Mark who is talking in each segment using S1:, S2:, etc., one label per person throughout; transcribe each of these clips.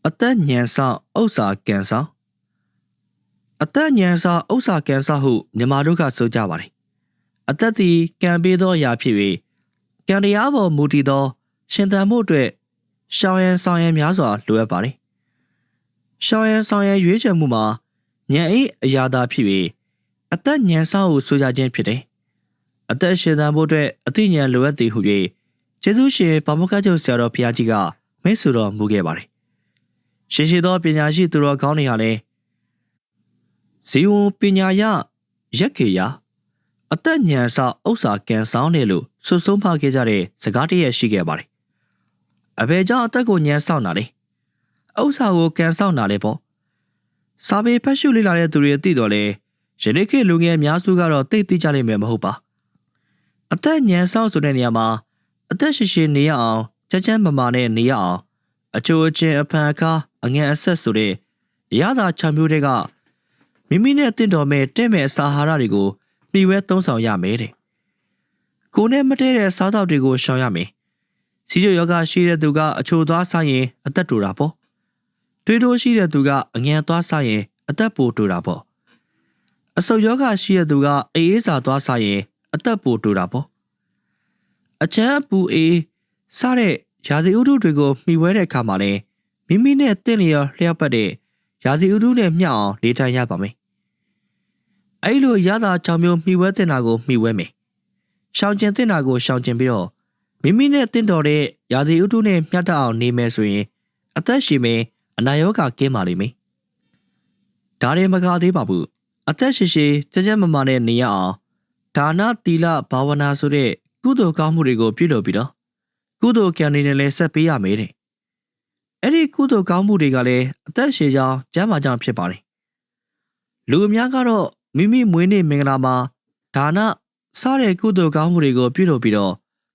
S1: အသက်ညံဆောင်ဥစ္စာကံဆောင်အသက်ညံဆောင်ဥစ္စာကံဆောင်ဟုမြန်မာတို့ကဆိုကြပါတယ်အသက်သည်ကံပေးသောအရာဖြစ်၍ကံတရားပေါ်မူတည်သောရှင်သန်မှုအတွက်ရှောင်ရန်ဆောင်ရန်များစွာလိုအပ်ပါတယ်ရှောင်ရန်ဆောင်ရန်ရွေးချယ်မှုမှာဉာဏ်၏အရာသာဖြစ်၍အသက်ဉာဏ်ဆောင်ဟုဆိုကြခြင်းဖြစ်တယ်အသက်ရှင်သန်မှုအတွက်အသိဉာဏ်လိုအပ်သည်ဟု၍ကျေးဇူးရှင်ဗမုခချုပ်ဆရာတော်ဘုရားကြီးကမိတ်ဆွေတော်မူခဲ့ပါတယ်ရှေးရှေးသောပညာရှိသူတော်ကောင်းတွေဟာလည်းဇီဝပညာရရက်ခေယအသက်ဉာဏ်ဆောင်ဥစ္စာကံဆောင်တယ်လို့ဆွဆုံးဖခဲ့ကြတဲ့စကားတည်းရရှိခဲ့ပါတယ်အဘယ်ကြောင့်အသက်ကိုဉာဏ်ဆောင်တာလဲဥစ္စာကိုကံဆောင်တာလဲပေါ့စာပေဖတ်ရှုလေ့လာတဲ့သူတွေသိတော့လေယနေ့ခေတ်လူငယ်အများစုကတော့သိကြလိမ့်မယ်မဟုတ်ပါအသက်ဉာဏ်ဆောင်ဆိုတဲ့နေရာမှာအသက်ရှည်ရှည်နေရအောင်ချမ်းမာနဲ့နေရအောင်အချိုအချင်းအဖန်အခါအငန်အဆက်ဆိုတဲ့အရာသာ6မျိုးတွေကမိမိနဲ့တင့်တော်မဲ့တဲ့မဲ့အစာအာဟာရတွေကိုနှီးဝဲသုံးဆောင်ရမယ်တဲ့ကိုယ်နဲ့မတည့်တဲ့စားသောက်တွေကိုရှောင်ရမယ်စီးကျယောဂရှိတဲ့သူကအချိုသွားစားရင်အသက်တူတာပေါ့တွေးတိုးရှိတဲ့သူကအငန်သွားစားရင်အသက်ပိုတူတာပေါ့အဆုတ်ယောဂရှိတဲ့သူကအေးစာသွားစားရင်အသက်ပိုတူတာပေါ့အချမ်းအပူအေးစားတဲ့ရာသီဥတုတွေကိုမှီဝဲတဲ့အခါမှာလည်းမိမိနဲ့တင့်လျော်လျှောက်ပတ်တဲ့ရာသီဥတုနဲ့မျှအောင်နေထိုင်ရပါမယ်အဲ့လိုရတာ6မျိုးမှီဝဲတင်တာကိုမှီဝဲမယ်ရှောင်ကျင်တင်တာကိုရှောင်ကျင်ပြီးတော့မိမိနဲ့တင့်တော်တဲ့ရာသီဥတုနဲ့မျှတအောင်နေမယ်ဆိုရင်အသက်ရှင်မယ်အနာရောဂါကင်းပါလိမ့်မယ်ဒါရင်မကသေးပါဘူးအသက်ရှင်ရှည်ကြမ်းမာနဲ့နေရအောင်ဒါနသီလဘာဝနာဆိုတဲ့ကုသိုလ်ကောင်းမှုတွေကိုပြုလုပ်ပြီးတော့ကုသိုလ်ကံတွေနဲ့လည်းဆက်ပေးရမယ်တဲ့အဲ့ဒီကုသိုလ်ကောင်းမှုတွေကလည်းအသက်ရှင်ကြောင်းကျမ်းမာကြောင်းဖြစ်ပါတယ်လူအများကတော့မိမိမွေးနေ့မင်္ဂလာမှာဒါနစားတဲ့ကုသိုလ်ကောင်းမှုတွေကိုပြုလုပ်ပြီးတော့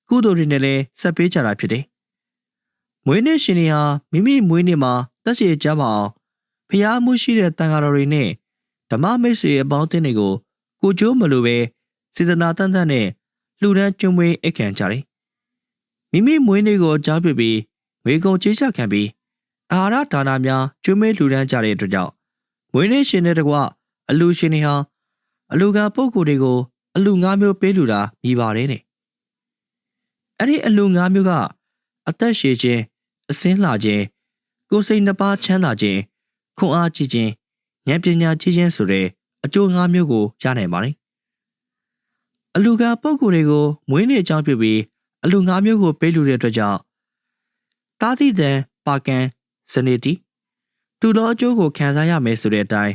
S1: ကုသိုလ်တွေနဲ့လည်းဆက်ပေးကြတာဖြစ်တယ်မွေးနေ့ရှင်တွေဟာမိမိမွေးနေ့မှာသက်ရှိကြပါအောင်ဖျားမှုရှိတဲ့တန်ဃာတော်တွေနဲ့ဓမ္မမိတ်ဆွေအပေါင်းအသင်းတွေကိုကိုကျိုးမလိုပဲစေတနာတန်နဲ့လှူဒန်းကျွမ်းမွေးအိတ်ခံကြတယ်မိမိမွေးနေ့ကိုအကြောင်းပြုပြီးငွေကုန်ကြေးချခံပြီးအာဟာရဒါနများကျွမ်းမွေးလှူဒန်းကြတဲ့အတွက်ကြောင့်မွေးနေ့ရှင်တဲ့တကွအလူရှင်တွေဟာအလူကပုဂ္ဂိုလ်တွေကိုအလူ9မျိုးပေးလှူတာမြည်ပါတယ်တဲ့အဲ့ဒီအလူ9မျိုးကအသက်ရှည်ခြင်းအစင်းလှခြင်းကိုယ်စိတ်နှစ်ပါးချမ်းသာခြင်းခွန်အားကြီးခြင်းဉာဏ်ပညာကြီးခြင်းဆိုတဲ့အကျိုး9မျိုးကိုရနိုင်ပါတယ်အလူကပုဂ္ဂိုလ်တွေကိုမွေးနေ့အကြောင်းပြုပြီးအလူ9မျိုးကိုပေးလှူတဲ့အတွက်ကြောင့်တာတိတံပါကံစနေတိတူသောအကျိုးကိုခံစားရမယ်ဆိုတဲ့အတိုင်း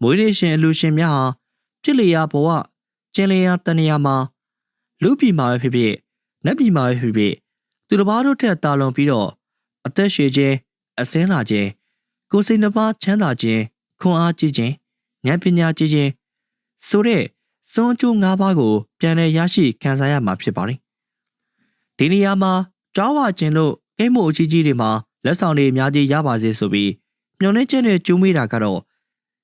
S1: မွေးနေ့ရှင်အလူရှင်များဟာဖြစ်လျာဘဝကျင်လျာတဏှာမှာလူပြည်မှာပဲဖြစ်ဖြစ်နတ်ပြည်မှာပဲဖြစ်ဖြစ်သူတစ်ပါးတို့ထက်တာလွန်ပြီးတော့အသက်ရှည်ခြင်းအစင်းလာခြင်းကိုယ်စိတ်နှစ်ပါးချမ်းသာခြင်းခွန်အားကြီးခြင်းဉာဏ်ပညာကြီးခြင်းဆိုတဲ့စွန့်ကြိုး၅ပါးကိုပြန်လည်ရရှိခံစားရမှာဖြစ်ပါတယ်ဒီနေရာမှာကြောင်းဝခြင်းလို့ကိမှုအကြီးကြီးတွေမှာလက်ဆောင်တွေအများကြီးရပါစေဆိုပြီးမျှော်လင့်ချက်နဲ့ကျူးမိတာကတော့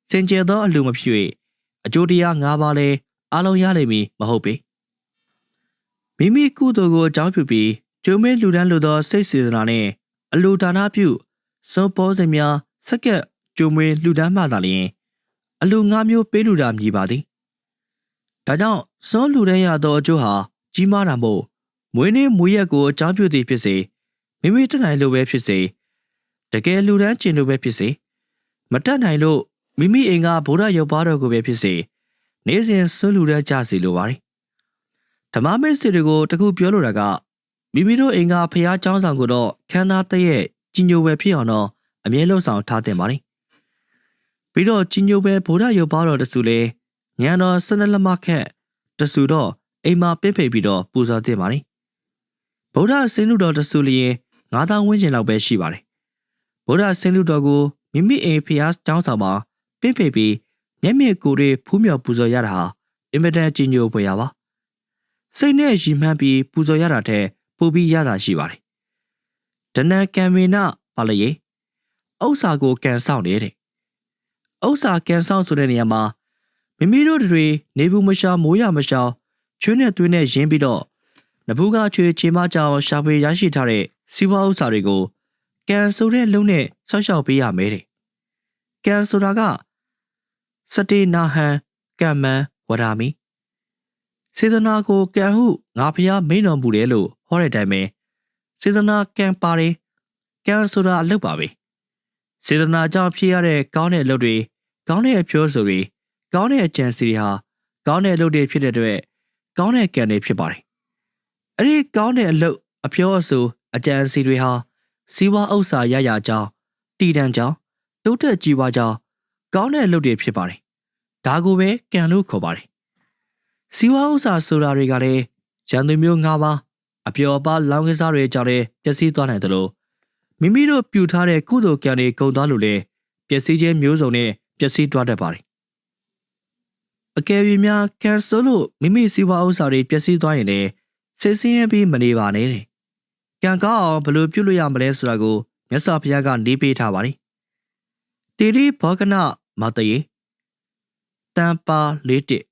S1: စင်ကြယ်သောအလှမဖြစ်၍အကျိုးတရား၅ပါးလဲအားလုံးရနိုင်မည်မဟုတ်ပေမိမိကုသိုလ်ကိုအကြောင်းပြုပြီးကျုံမဲလူဒန်းလိုသောစိတ်စေတနာနဲ့အလိုဒါနပြုစုံပေါ်စင်များစက္ကက်ကျုံမဲလူဒန်းမှသာလျှင်အလို၅မျိုးပေးလူတာမြည်ပါသည်ဒါကြောင့်စွန့်လူဒန်းရသောအကျိုးဟာကြီးမားတာမို့မွေးနေ့မွေးရက်ကိုအကြောင်းပြုသည်ဖြစ်စေမိမိတက်နိုင်လို့ပဲဖြစ်စေတကယ်လူဒန်းကျင်လို့ပဲဖြစ်စေမတက်နိုင်လို့မိမိအိမ်ကဗုဒ္ဓရုပ်ပါတော်ကိုပဲဖြစ်စေနေ့စဉ်စွန့်လူဒန်းကြစီလိုပါတယ်ဓမ္မမိတ်ဆွေတွေကိုတခုပြောလိုတာကမိမိတို့အိမ်ကဖျားเจ้าဆောင်ကိုတော့ခန္ဓာတရဲ့ကြီးညိုပဲဖြစ်အောင်တော့အမြဲလုံဆောင်ထားတင်ပါတယ်ပြီးတော့ကြီးညိုပဲဗုဒ္ဓရုပ်ပါတော်တဆူလဲညံတော်12လက်မခက်တဆူတော့အိမ်မှာပင့်ဖိတ်ပြီးတော့ပူဇော်တင်ပါတယ်ဗုဒ္ဓဆင်းလူတော်တဆူလျင်9000ဝန်းကျင်လောက်ပဲရှိပါတယ်ဗုဒ္ဓဆင်းလူတော်ကိုမိမိအိမ်ဖျားเจ้าဆောင်မှာပင့်ဖိတ်ပြီးမျက်မြင်ကိုယ်တွေဖူးမြော်ပူဇော်ရတာဟာအင်မတန်ကြီးညိုပွေရပါစိတ်နဲ့ရည်မှန်းပြီးပူဇော်ရတာတဲ့ပိုပြီးရတာရှိပါတယ်ဒနံကံမေနပါလျေဥစ္စာကိုကံဆောင်နေတဲ့ဥစ္စာကံဆောင်ဆိုတဲ့နေရာမှာမိမိတို့တွေနေဘူးမရှာမိုးရမရှာချွေးနဲ့သွေးနဲ့ရင်းပြီးတော့နဘူးကချွေးချေမကြောင်ရှာဖွေရရှိထားတဲ့စီးပွားဥစ္စာတွေကိုကံဆိုတဲ့လုံးနဲ့ ဆောက်ရှောက်ပေးရမယ်တဲ့ကံဆိုတာကစတေနာဟံကံမံဝရာမီစေတနာကိုကံဟုငါဖျားမိန်တော်မူတယ်လို့ဟောတဲ့အတိုင်းပဲစေတနာကံပါတယ်ကံဆိုတာအလုပ်ပါပဲစေတနာကြောင့်ဖြစ်ရတဲ့ကောင်းတဲ့အလုပ်တွေကောင်းတဲ့အပြောဆိုတွေကောင်းတဲ့အကြံစီတွေဟာကောင်းတဲ့အလုပ်တွေဖြစ်တဲ့အတွက်ကောင်းတဲ့ကံတွေဖြစ်ပါတယ်အဲ့ဒီကောင်းတဲ့အလုပ်အပြောအဆိုအကြံစီတွေဟာစီးပွားဥစ္စာရရကြောင်းတည်တံ့ကြောင်းတိုးတက်ကြီးပွားကြောင်းကောင်းတဲ့အလုပ်တွေဖြစ်ပါတယ်ဒါကိုပဲကံလို့ခေါ်ပါတယ်စီးပွားဥစ္စာဆိုတာတွေကလည်းရန်သူမျိုး၅ပါးအပျော်ပါလောင်းကစားတွေကြောင့်လည်းပျက်စီးသွားနိုင်တယ်လို့မိမိတို့ပြုထားတဲ့ကုသိုလ်ကံတွေကုန်သွားလို့လည်းပျက်စီးခြင်းမျိုးစုံနဲ့ပျက်စီးသွားတတ်ပါတယ်အကယ်၍များကံဆိုးလို့မိမိစီးပွားဥစ္စာတွေပျက်စီးသွားရင်လည်းစိတ်ဆင်းရဲပြီးမနေပါနဲ့တဲ့ကံကောင်းအောင်ဘယ်လိုပြုလို့ရမလဲဆိုတာကိုမြတ်စွာဘုရားကနေပေးထားပါတယ်တေရိဘောဂနမတယေတံပါလေးတစ်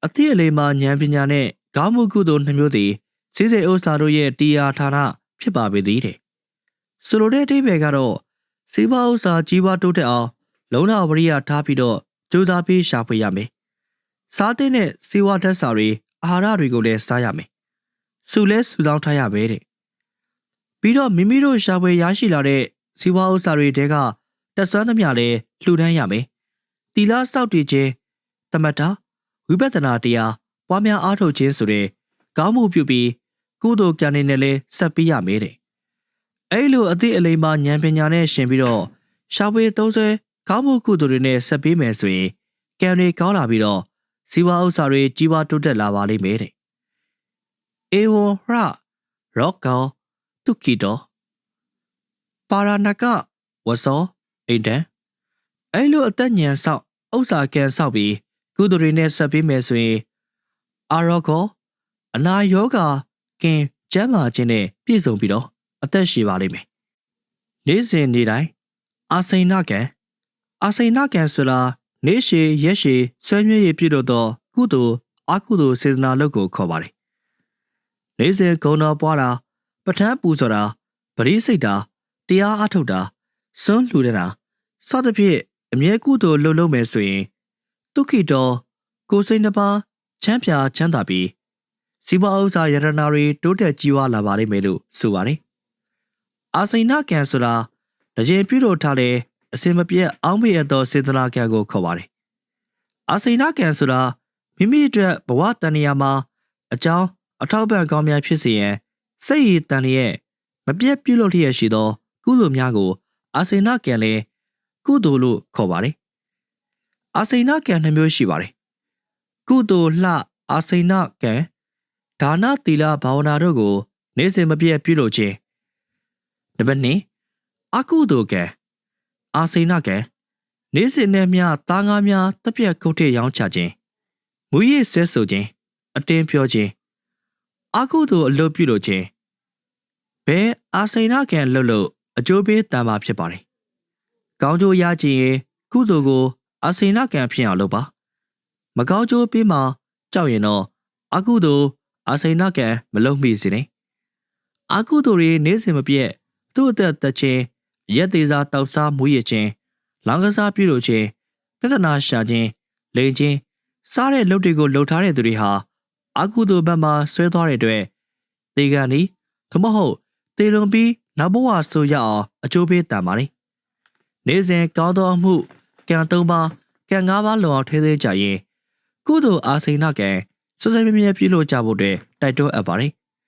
S1: အသည့်အလေးမှာဉာဏ်ပညာနဲ့ကောင်းမှုကုသိုလ်နှမျိုးသည်စိစေဥစ္စာတို့ရဲ့တရားဌာနဖြစ်ပါပေသည်တဲ့ဆိုလိုတဲ့အဓိပ္ပာယ်ကတော့စီးပွားဥစ္စာကြီးပွားတိုးတက်အောင်လုံးဝဝရိယထားပြီးတော့ကြိုးစားပြီးရှာဖွေရမယ်စားတဲ့နဲ့စီးပွားဓာတ်စာတွေအာဟာရတွေကိုလည်းစားရမယ်စုလဲစုဆောင်းထားရမယ်တဲ့ပြီးတော့မိမိတို့ရှာဖွေရရှိလာတဲ့စီးပွားဥစ္စာတွေတဲကတက်ဆွမ်းသမျှလည်းလှူဒန်းရမယ်တီလာစောက်တည်ခြင်းတမထဝိပဿနာတရားပွားများအားထုတ်ခြင်းဆိုတဲ့ကောင်းမှုပြုပြီးကုသိုလ်ကံတွေနဲ့လည်းဆက်ပြီးရမယ်တဲ့အဲ့လိုအသည့်အလိမ္မာဉာဏ်ပညာနဲ့ရှင်ပြီးတော့ရှာဖွေသုံးဆွဲကောင်းမှုကုသိုလ်တွေနဲ့ဆက်ပြီးမယ်ဆိုရင်ကံတွေကောင်းလာပြီးတော့စီးပွားဥစ္စာတွေကြီးပွားတိုးတက်လာပါလိမ့်မယ်တဲ့ဧဝံဟရောကောတုခိတောပါရဏကဝဆောအိန္ဒံအဲ့လိုအသက်ဉာဏ်ဆောက်ဥစ္စာကံဆောက်ပြီးကုသိုလ်တွေနဲ့ဆက်ပြီးမယ်ဆိုရင်အာရောဂောအနာယောဂကင်ကျမ်းမာခြင်းနဲ့ပြည့်စုံပြီးတော့အသက်ရှည်ပါလိမ့်မယ်နေ့စဉ်နေ့တိုင်းအာစိဏကံဆိုတာနေ့ရှည်ရက်ရှည်ဆွဲမြဲရပြည့်လို့တော့ကုသိုလ်အကုသိုလ်စေတနာလုပ်ကိုခေါ်ပါတယ်နေ့စဉ်ဂုဏ်တော်ပွားတာပဋ္ဌာန်းပူဇော်တာပရိစိတ်တာတရားအထုတ်တာစွန့်လှူတာစသဖြင့်အမြဲကုသိုလ်လုပ်မယ်ဆိုရင်ဒုက္ခိတောကိုယ်စိတ်နှပါချမ်းသာချမ်းသာပြီးစီးပွားဥစ္စာယတနာတွေတိုးတက်ကြီးဝါလာပါလိမ့်မယ်လို့ဆိုပါတယ်အာစိဏကံဆိုတာတကြင်ပြုလို့ထားတဲ့အစင်မပြတ်အောင်းမေ့သောစေတနာကံကိုခေါ်ပါတယ်အာစိဏကံဆိုတာမိမိအတွက်ဘဝတဏှာမှာအကြောင်းအထောက်ပံ့ကောင်းများဖြစ်စေရန်စိတ်ရည်တန်လျက်မပြတ်ပြုလို့လျက်ရှိသောကုသိုလ်များကိုအာစိဏကံလည်းကုသိုလ်လို့ခေါ်ပါတယ်အာစိဏကံနှမျိုးရှိပါတယ်ကုသိုလ်လှအာစိဏကံဒါနသီလဘာဝနာတို့ကိုနေ့စဉ်မပြတ်ပြုလုပ်ခြင်းနံပါတ်2အကုသိုလ်ကံအာစိဏကံနေ့စဉ်နဲ့မျှသားငါးများတပြက်ကုတ်ထရောင်းချခြင်းမူရည်ဆဲဆိုခြင်းအတင်းပြောခြင်းအကုသိုလ်အလုပ်ပြုလုပ်ခြင်းဘယ်အာစိဏကံလှုပ်လို့အကျိုးပေးတန်ပါဖြစ်ပါတယ်ကောင်းကျိုးရခြင်းရင်ကုသိုလ်ကိုအာစိဏကံဖြစ်အောင်လုပ်ပါမကောင်းကျိုးပေးမှကြောက်ရင်တော့အကုသိုလ်အာစိဏကံမလုပ်မိစေနဲ့အကုသိုလ်တွေနေ့စဉ်မပြတ်သူ့အသက်သက်ခြင်းရက်သေးစားတောက်စားမူရခြင်းလောင်ကစားပြုလုပ်ခြင်းပြဿနာရှာခြင်းလိန်ခြင်းစားတဲ့လုပ်တွေကိုလှုပ်ထားတဲ့သူတွေဟာအကုသိုလ်ဘက်မှာဆွဲသွားတဲ့အတွက်တေကန်ဒီသို့မဟုတ်တေလွန်ပြီးနောက်ဘဝဆိုရအောင်အကျိုးပေးတန်ပါလေနေ့စဉ်ကောင်းသောအမှုကံ3ပါးကံ5ပါးလုံအောင်ထိသိကြရင်ကုသိုလ်အာစိဏကံစွတ်စွတ်မြဲမြဲပြုလုပ်ကြဖို့အတွက်တိုက်တွန်းအပ်ပါတယ်